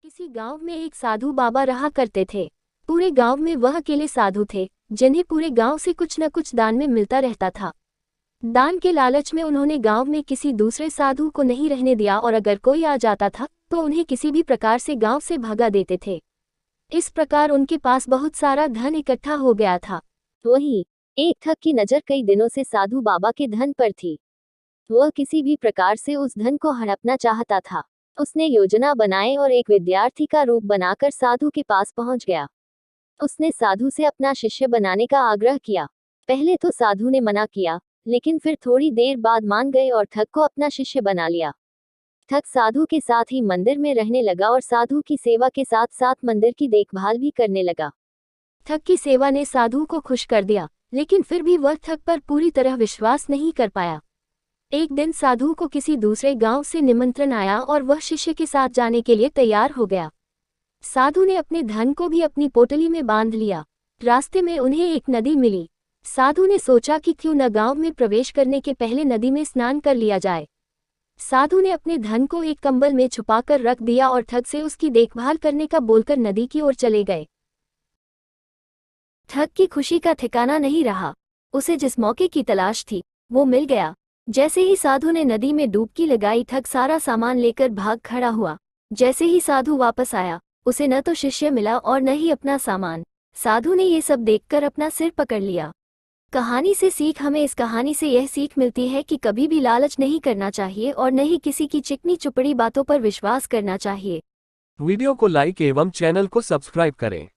किसी गांव में एक साधु बाबा रहा करते थे। पूरे गांव में वह अकेले साधु थे जिन्हें पूरे गांव से कुछ न कुछ दान में मिलता रहता था। दान के लालच में उन्होंने गांव में किसी दूसरे साधु को नहीं रहने दिया और अगर कोई आ जाता था तो उन्हें किसी भी प्रकार से गांव से भगा देते थे। इस प्रकार उनके पास बहुत सारा धन इकट्ठा हो गया था। वहीं एक ठग की नजर कई दिनों से साधु बाबा के धन पर थी। वह किसी भी प्रकार से उस धन को हड़पना चाहता था। उसने योजना बनाई और एक विद्यार्थी का रूप बनाकर साधु के पास पहुंच गया। उसने साधु से अपना शिष्य बनाने का आग्रह किया। पहले तो साधु ने मना किया, लेकिन फिर थोड़ी देर बाद मान गए और ठग को अपना शिष्य बना लिया। ठग साधु के साथ ही मंदिर में रहने लगा और साधु की सेवा के साथ साथ मंदिर की देखभाल भी करने लगा। ठग की सेवा ने साधु को खुश कर दिया, लेकिन फिर भी वह ठग पर पूरी तरह विश्वास नहीं कर पाया। एक दिन साधु को किसी दूसरे गांव से निमंत्रण आया और वह शिष्य के साथ जाने के लिए तैयार हो गया। साधु ने अपने धन को भी अपनी पोटली में बांध लिया। रास्ते में उन्हें एक नदी मिली। साधु ने सोचा कि क्यों न गांव में प्रवेश करने के पहले नदी में स्नान कर लिया जाए। साधु ने अपने धन को एक कंबल में छुपाकर रख दिया और ठग से उसकी देखभाल करने का बोलकर नदी की ओर चले गए। ठग की खुशी का ठिकाना नहीं रहा। उसे जिस मौके की तलाश थी वो मिल गया। जैसे ही साधु ने नदी में डुबकी लगाई, ठग सारा सामान लेकर भाग खड़ा हुआ। जैसे ही साधु वापस आया, उसे न तो शिष्य मिला और न ही अपना सामान। साधु ने ये सब देखकर अपना सिर पकड़ लिया। कहानी से सीख, हमें इस कहानी से यह सीख मिलती है कि कभी भी लालच नहीं करना चाहिए और न ही किसी की चिकनी चुपड़ी बातों पर विश्वास करना चाहिए। वीडियो को लाइक एवं चैनल को सब्सक्राइब करें।